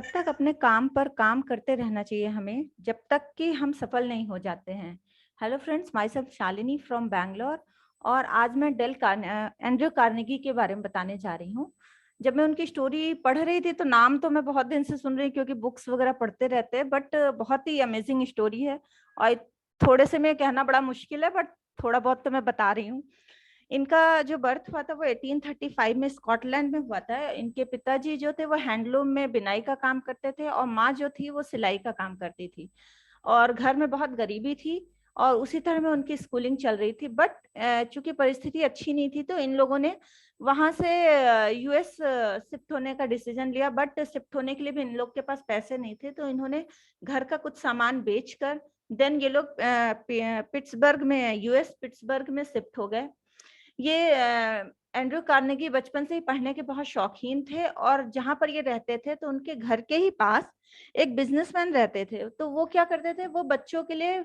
तब तक अपने काम पर काम करते रहना चाहिए हमें, जब तक कि हम सफल नहीं हो जाते हैं। Hello friends, my self Shalini from Bangalore. और आज मैं एंड्रयू कार्नेगी के बारे में बताने जा रही हूँ। जब मैं उनकी स्टोरी पढ़ रही थी तो नाम तो मैं बहुत दिन से सुन रही हूँ, क्योंकि बुक्स वगैरह पढ़ते रहते हैं, बट बहुत ही अमेजिंग स्टोरी है। और थोड़े से में कहना बड़ा मुश्किल है, बट थोड़ा बहुत तो मैं बता रही हूँ। इनका जो बर्थ हुआ था वो 1835 में स्कॉटलैंड में हुआ था। इनके पिताजी जो थे वो हैंडलूम में बिनाई का काम करते थे, और माँ जो थी वो सिलाई का काम करती थी। और घर में बहुत गरीबी थी, और उसी तरह में उनकी स्कूलिंग चल रही थी। बट चूंकि परिस्थिति अच्छी नहीं थी, तो इन लोगों ने वहां से यूएस शिफ्ट होने का डिसीजन लिया। बट शिफ्ट होने के लिए भी इन लोग के पास पैसे नहीं थे, तो इन्होंने घर का कुछ सामान बेचकर देन ये लोग पिट्सबर्ग में, यूएस पिट्सबर्ग में शिफ्ट हो गए। ये एंड्रयू कार्नेगी बचपन से ही पढ़ने के बहुत शौकीन थे, और जहां पर ये रहते थे तो उनके घर के ही पास एक बिजनेसमैन रहते थे। तो वो क्या करते थे, वो बच्चों के लिए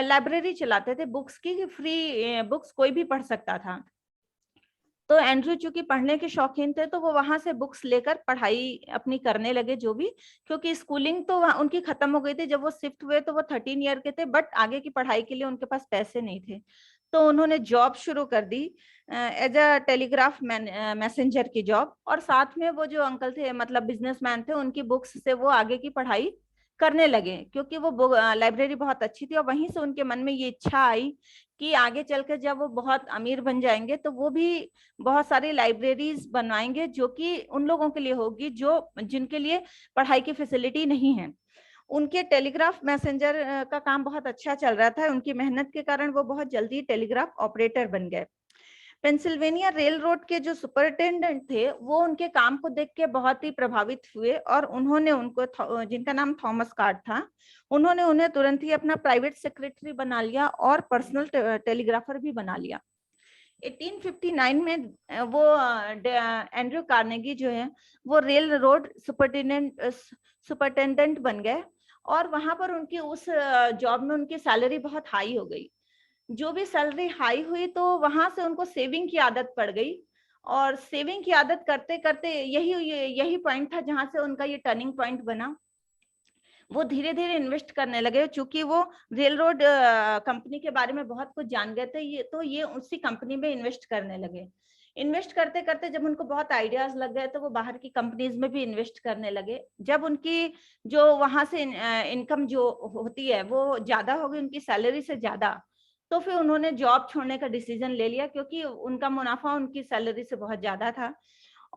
लाइब्रेरी चलाते थे, बुक्स की फ्री बुक्स कोई भी पढ़ सकता था। तो एंड्रयू चूंकि पढ़ने के शौकीन थे, तो वो वहां से बुक्स लेकर पढ़ाई अपनी करने लगे, जो भी, क्योंकि स्कूलिंग तो वहाँ उनकी खत्म हो गई थी। जब वो शिफ्ट हुए तो वो 13 ईयर के थे, बट आगे की पढ़ाई के लिए उनके पास पैसे नहीं थे। तो उन्होंने जॉब शुरू कर दी, एज अ टेलीग्राफ मैसेंजर की जॉब। और साथ में वो जो अंकल थे, मतलब बिजनेसमैन थे, उनकी बुक्स से वो आगे की पढ़ाई करने लगे, क्योंकि वो लाइब्रेरी बहुत अच्छी थी। और वहीं से उनके मन में ये इच्छा आई कि आगे चलकर जब वो बहुत अमीर बन जाएंगे तो वो भी बहुत सारी लाइब्रेरीज बनवाएंगे, जो कि उन लोगों के लिए होगी जो जिनके लिए पढ़ाई की फैसिलिटी नहीं है। उनके टेलीग्राफ मैसेंजर का काम बहुत अच्छा चल रहा था। उनकी मेहनत के कारण वो बहुत जल्दी टेलीग्राफ ऑपरेटर बन गए। पेंसिल्वेनिया रेल रोड के जो सुपरिटेंडेंट थे, वो उनके काम को देख के बहुत ही प्रभावित हुए, और उन्होंने उनको, जिनका नाम थॉमस कार्ड था, उन्होंने उन्हें तुरंत ही अपना प्राइवेट सेक्रेटरी बना लिया और पर्सनल टेलीग्राफर भी बना लिया। 1859 में वो एंड्रयू कार्नेगी जो है वो रेल रोड सुपरिटेंडेंट बन गए। और वहां पर उनकी उस जॉब में उनकी सैलरी बहुत हाई हो गई। जो भी सैलरी हाई हुई, तो वहां से उनको सेविंग की आदत पड़ गई। और सेविंग की आदत करते करते यही यही पॉइंट था जहां से उनका ये टर्निंग पॉइंट बना। वो धीरे धीरे इन्वेस्ट करने लगे, चूंकि वो रेल रोड कंपनी के बारे में बहुत कुछ जान गए थे। ये उसी कंपनी में इन्वेस्ट करने लगे। इन्वेस्ट करते करते जब उनको बहुत आइडियाज लग गए, तो वो बाहर की कंपनीज में भी इन्वेस्ट करने लगे। जब उनकी जो वहां से इनकम जो होती है वो ज्यादा हो गई, उनकी सैलरी से ज्यादा, तो फिर उन्होंने जॉब छोड़ने का डिसीजन ले लिया, क्योंकि उनका मुनाफा उनकी सैलरी से बहुत ज्यादा था।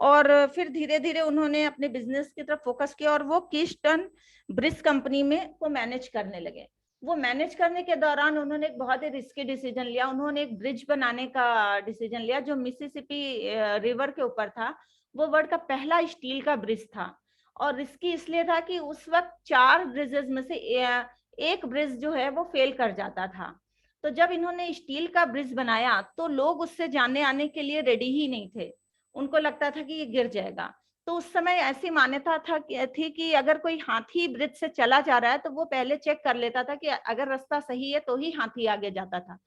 और फिर धीरे धीरे उन्होंने अपने बिजनेस की तरफ फोकस किया, और वो कीस्टन ब्रिज कंपनी में को मैनेज करने लगे। वो मैनेज करने के दौरान उन्होंने एक बहुत ही रिस्की डिसीजन लिया। उन्होंने एक ब्रिज बनाने का डिसीजन लिया जो मिसिसिपी रिवर के ऊपर था। वो वर्ल्ड का पहला स्टील का ब्रिज था। और रिस्की इसलिए था कि उस वक्त 4 ब्रिजेस में से एक ब्रिज जो है वो फेल कर जाता था। तो जब इन्होंने स्टील का ब्रिज बनाया, तो लोग उससे जाने आने के लिए रेडी ही नहीं थे। उनको लगता था कि ये गिर जाएगा। तो उस समय ऐसी मान्यता थी कि अगर कोई हाथी ब्रिज से चला जा रहा है, तो वो पहले चेक कर लेता था कि अगर रास्ता सही है तो ही हाथी आगे जाता था।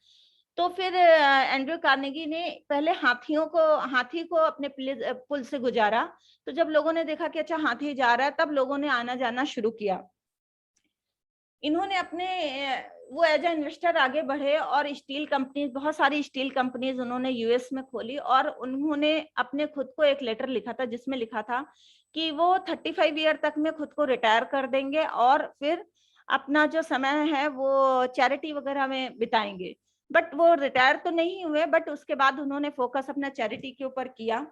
तो फिर एंड्रयू कार्नेगी ने पहले हाथी को अपने पुल से गुजारा। तो जब लोगों ने देखा कि अच्छा हाथी जा रहा है, तब लोगों ने आना जाना शुरू किया। इन्होंने अपने वो एज ए इन्वेस्टर आगे बढ़े, और स्टील कंपनीज, बहुत सारी स्टील कंपनीज उन्होंने यूएस में खोली। और उन्होंने अपने खुद को एक लेटर लिखा था, जिसमें लिखा था कि वो 35 ईयर तक में खुद को रिटायर कर देंगे, और फिर अपना जो समय है वो चैरिटी वगैरह में बिताएंगे। बट वो रिटायर तो नहीं हुए, बट उसके बाद उन्होंने फोकस अपना चैरिटी के ऊपर किया।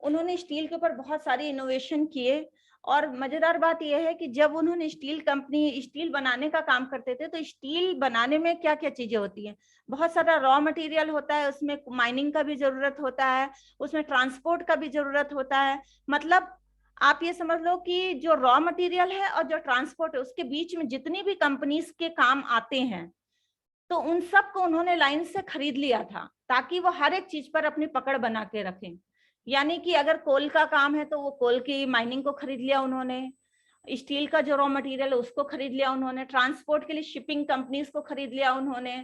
उन्होंने स्टील के ऊपर बहुत सारी इनोवेशन किए। और मजेदार बात यह है कि जब उन्होंने स्टील बनाने का काम करते थे, तो स्टील बनाने में क्या क्या चीजें होती हैं, बहुत सारा रॉ मटेरियल होता है, उसमें माइनिंग का भी जरूरत होता है, उसमें ट्रांसपोर्ट का भी जरूरत होता है। मतलब आप ये समझ लो कि जो रॉ मटेरियल है और जो ट्रांसपोर्ट है, उसके बीच में जितनी भी कंपनीज के काम आते हैं, तो उन सब को उन्होंने लाइन से खरीद लिया था, ताकि वो हर एक चीज पर अपनी पकड़ बना के रखें। यानी कि अगर कोल का काम है, तो वो कोल की माइनिंग को खरीद लिया उन्होंने, स्टील का जो रॉ मटेरियल है उसको खरीद लिया उन्होंने, ट्रांसपोर्ट के लिए शिपिंग कंपनीज को खरीद लिया उन्होंने,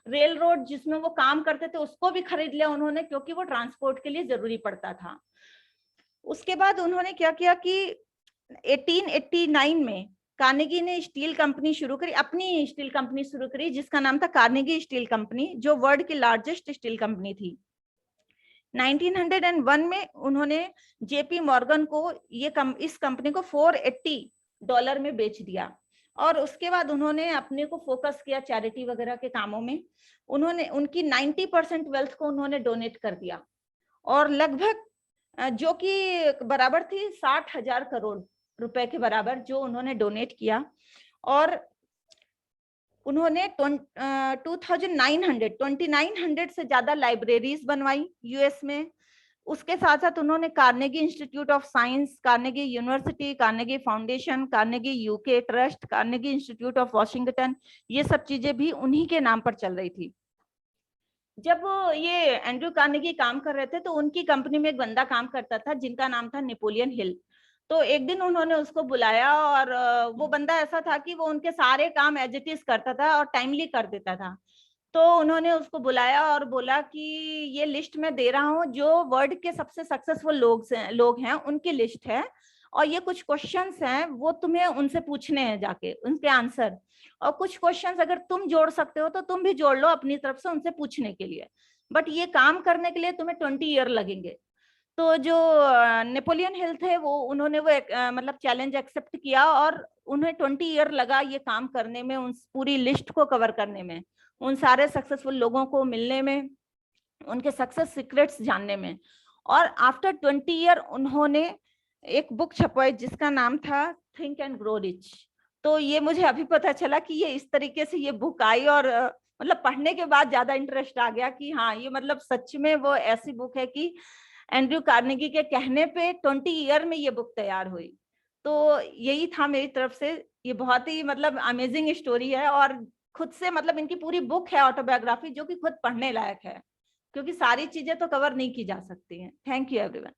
रेल रोड जिसमें वो काम करते थे उसको भी खरीद लिया उन्होंने, क्योंकि वो ट्रांसपोर्ट के लिए जरूरी पड़ता था। उसके बाद उन्होंने क्या किया कि 1889 में कार्नेगी ने स्टील कंपनी शुरू करी, अपनी स्टील कंपनी शुरू करी, जिसका नाम था कार्नेगी स्टील कंपनी, जो वर्ल्ड की लार्जेस्ट स्टील कंपनी थी। 1901 में उन्होंने जेपी मॉर्गन को इस कंपनी को $480 में बेच दिया, और उसके बाद उन्होंने अपने को फोकस किया चैरिटी वगैरह के कामों में। उन्होंने उनकी 90% वेल्थ को उन्होंने डोनेट कर दिया, और लगभग जो कि बराबर थी 60,000 करोड़ रुपए के बराबर, जो उन्होंने डोनेट किया। और उन्होंने 2900 से ज्यादा लाइब्रेरीज बनवाई यूएस में। उसके साथ साथ उन्होंने Carnegie institute of science, Carnegie university, Carnegie foundation, Carnegie UK trust, Carnegie institute of Washington, ये सब चीजें भी उन्हीं के नाम पर चल रही थी। जब ये एंड्रयू कार्नेगी काम कर रहे थे तो उनकी कंपनी में एक बंदा काम करता था जिनका नाम था नेपोलियन हिल। तो एक दिन उन्होंने उसको बुलाया, और वो बंदा ऐसा था कि वो उनके सारे काम एज इट इज करता था और टाइमली कर देता था। तो उन्होंने उसको बुलाया और बोला कि ये लिस्ट मैं दे रहा हूँ, जो वर्ल्ड के सबसे सक्सेसफुल लोग हैं उनकी लिस्ट है, और ये कुछ क्वेश्चंस हैं, वो तुम्हें उनसे पूछने हैं जाके, उनके आंसर, और कुछ क्वेश्चंस अगर तुम जोड़ सकते हो तो तुम भी जोड़ लो अपनी तरफ से उनसे पूछने के लिए, बट ये काम करने के लिए तुम्हें 20 ईयर लगेंगे। तो जो नेपोलियन हिल थे उन्होंने वो मतलब चैलेंज एक्सेप्ट किया, और उन्हें 20 ईयर लगा ये काम करने में, उन पूरी लिस्ट को कवर करने में, उन सारे सक्सेसफुल लोगों को मिलने में, उनके सक्सेस सीक्रेट्स जानने में। और आफ्टर 20 ईयर उन्होंने एक बुक छपवाई जिसका नाम था थिंक एंड ग्रो रिच। तो ये मुझे अभी पता चला कि ये इस तरीके से ये बुक आई, और मतलब पढ़ने के बाद ज्यादा इंटरेस्ट आ गया कि हाँ, ये मतलब सच में वो ऐसी बुक है कि एंड्रयू कार्नेगी के कहने पे 20 ईयर में ये बुक तैयार हुई। तो यही था मेरी तरफ से। ये बहुत ही मतलब अमेजिंग स्टोरी है, और खुद से मतलब इनकी पूरी बुक है ऑटोबायोग्राफी, जो कि खुद पढ़ने लायक है, क्योंकि सारी चीजें तो कवर नहीं की जा सकती हैं। Thank you everyone.